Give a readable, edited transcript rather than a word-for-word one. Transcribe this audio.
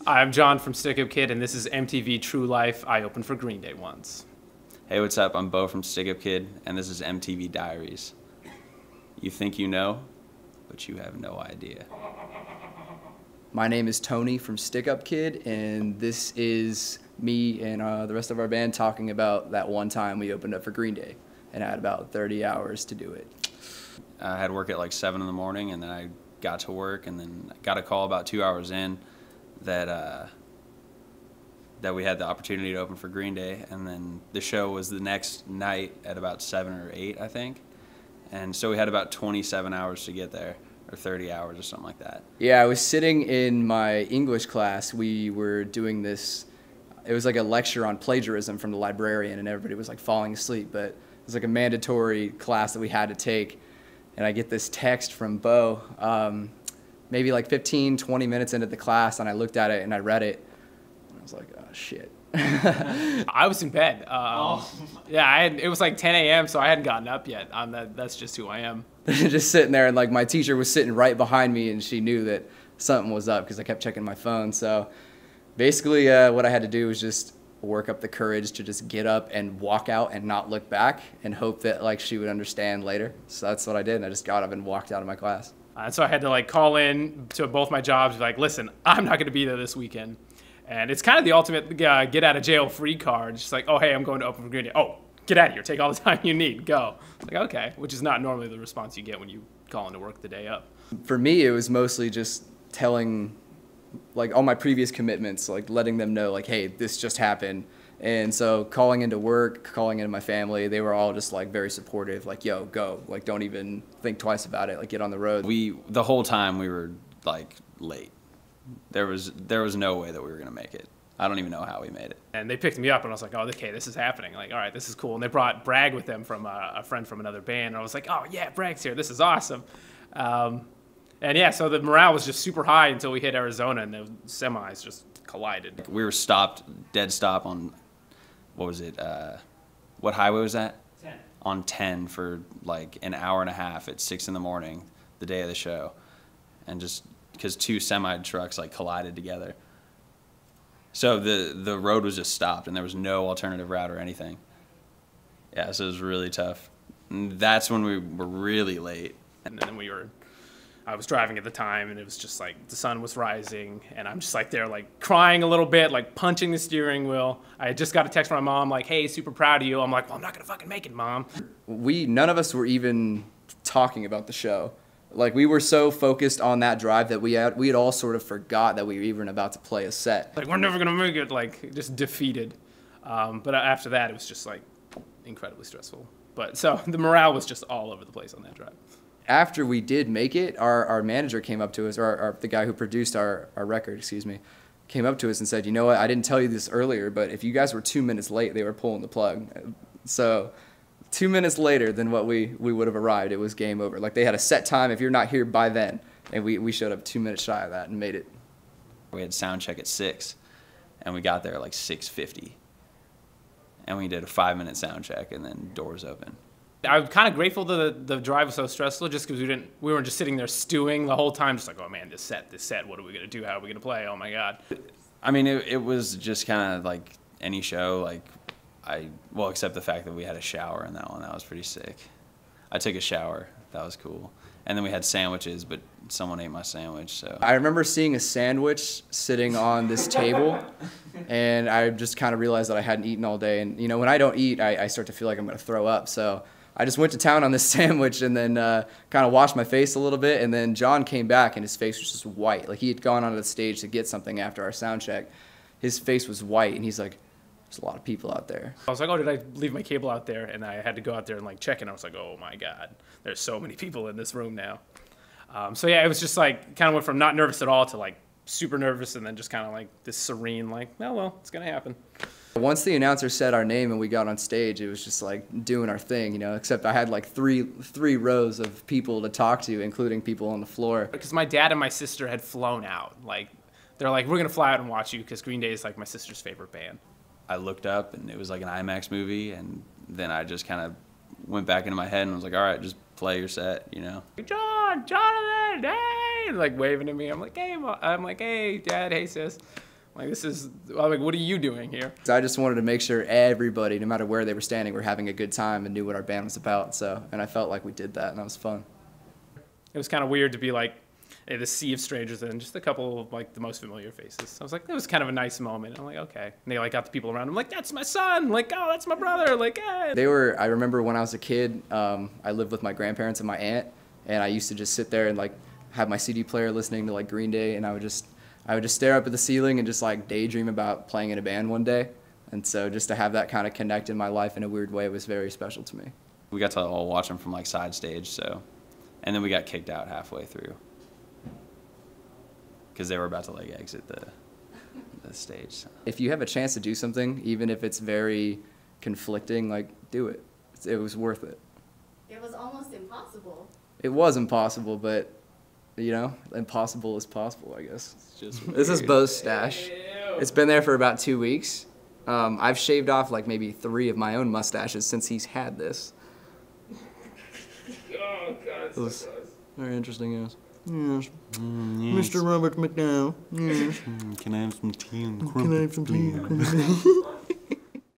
I'm John from Stickup Kid, and this is MTV True Life. I opened for Green Day once. Hey, what's up? I'm Bo from Stickup Kid, and this is MTV Diaries. You think you know, but you have no idea. My name is Tony from Stickup Kid, and this is me and the rest of our band talking about that one time we opened up for Green Day, and I had about 30 hours to do it. I had work at like 7 in the morning, and then I got to work, and then I got a call about 2 hours in that we had the opportunity to open for Green Day, and then the show was the next night at about 7 or 8, I think. And so we had about 27 hours to get there, or 30 hours or something like that. Yeah, I was sitting in my English class. We were doing this, it was like a lecture on plagiarism from the librarian, and everybody was like falling asleep, but it was like a mandatory class that we had to take. And I get this text from Bo, maybe like 15, 20 minutes into the class, and I looked at it and I read it, and I was like, oh, shit. I was in bed. Yeah, it was like 10 a.m., so I hadn't gotten up yet. That's just who I am. Just sitting there, and like my teacher was sitting right behind me, and she knew that something was up because I kept checking my phone. So basically what I had to do was just work up the courage to just get up and walk out and not look back and hope that like she would understand later. So that's what I did, and I just got up and walked out of my class. And so I had to like call in to both my jobs, like, listen, I'm not going to be there this weekend. And it's kind of the ultimate get out of jail free card. It's just like, oh, hey, I'm going to open for Green Day. Oh, get out of here. Take all the time you need. Go. It's like, okay, which is not normally the response you get when you call into work the day up. For me, it was mostly just telling like all my previous commitments, like letting them know like, hey, this just happened. And so calling into work, calling into my family, they were all just like very supportive, like, yo, go, like don't even think twice about it, like get on the road. The whole time we were like late. There was no way that we were gonna make it. I don't even know how we made it. And they picked me up, and I was like, oh, okay, this is happening. Like, all right, this is cool. And they brought Bragg with them from a friend from another band, and I was like, oh yeah, Bragg's here. This is awesome. And yeah, so the morale was just super high until we hit Arizona, and the semis just collided. We were stopped, dead stop on, what was it? What highway was that? 10. On 10 for like an hour and a half at 6 in the morning, the day of the show, and just because two semi trucks like collided together. So the road was just stopped, and there was no alternative route or anything. Yeah, so it was really tough. And that's when we were really late. And then I was driving at the time, and it was just like the sun was rising, and I'm just like there like crying a little bit, like punching the steering wheel. I had just got a text from my mom like, hey, super proud of you. I'm like, well, I'm not gonna fucking make it, Mom. None of us were even talking about the show. Like we were so focused on that drive that we had all sort of forgot that we were even about to play a set. Like we're never gonna make it, like just defeated. But after that, it was just like incredibly stressful. But so the morale was just all over the place on that drive. After we did make it, our manager came up to us, or the guy who produced our record, excuse me, came up to us and said, you know what, I didn't tell you this earlier, but if you guys were 2 minutes late, they were pulling the plug. So 2 minutes later than what we would have arrived, it was game over. Like they had a set time, if you're not here by then, and we showed up 2 minutes shy of that and made it. We had sound check at 6, and we got there at like 6:50. And we did a 5-minute sound check, and then doors open. I'm kind of grateful that the drive was so stressful, just because we weren't just sitting there stewing the whole time, just like, oh man, this set, what are we gonna do? How are we gonna play? Oh my god. I mean, it was just kind of like any show, like well, except the fact that we had a shower in that one. That was pretty sick. I took a shower. That was cool. And then we had sandwiches, but someone ate my sandwich, so. I remember seeing a sandwich sitting on this table, and I just kind of realized that I hadn't eaten all day. And, you know, when I don't eat, I start to feel like I'm going to throw up. So I just went to town on this sandwich and then kind of washed my face a little bit. And then John came back, and his face was just white. Like he had gone onto the stage to get something after our sound check. His face was white, and he's like, there's a lot of people out there. I was like, oh, did I leave my cable out there? And I had to go out there and like check, and I was like, oh my god, there's so many people in this room now. So yeah, it was just like kind of went from not nervous at all to like super nervous, and then just kind of like this serene, like, oh well, it's gonna happen. Once the announcer said our name and we got on stage, it was just like doing our thing, you know, except I had like three rows of people to talk to, including people on the floor. Because my dad and my sister had flown out. Like, they're like, we're gonna fly out and watch you, because Green Day is like my sister's favorite band. I looked up, and it was like an IMAX movie, and then I just kind of went back into my head and was like, all right, just play your set, you know. John, Jonathan, hey, like waving at me. I'm like, hey, Dad, hey, sis. Like, I'm like, what are you doing here? So I just wanted to make sure everybody, no matter where they were standing, were having a good time and knew what our band was about. So, and I felt like we did that, and that was fun. It was kind of weird to be like in the sea of strangers and just a couple of like the most familiar faces. So I was like, that was kind of a nice moment. I'm like, okay. And they like got the people around. I'm like, that's my son. Like, oh, that's my brother. Like, hey. I remember when I was a kid, I lived with my grandparents and my aunt, and I used to just sit there and like have my CD player listening to like Green Day, and I would just stare up at the ceiling and just like daydream about playing in a band one day. And so just to have that kind of connect in my life in a weird way was very special to me. We got to all watch them from like side stage, so, and then we got kicked out halfway through because they were about to like exit the stage. So. If you have a chance to do something, even if it's very conflicting, like do it. It was worth it. It was almost impossible. It was impossible, but you know, impossible is possible, I guess. This is Bo's stash. It's been there for about 2 weeks. I've shaved off like maybe 3 of my own mustaches since he's had this. Oh, God, it's so gross. Very interesting, yes. Yes. Mr. Robert McDowell. Yes. Can I have some tea and Can I have some tea?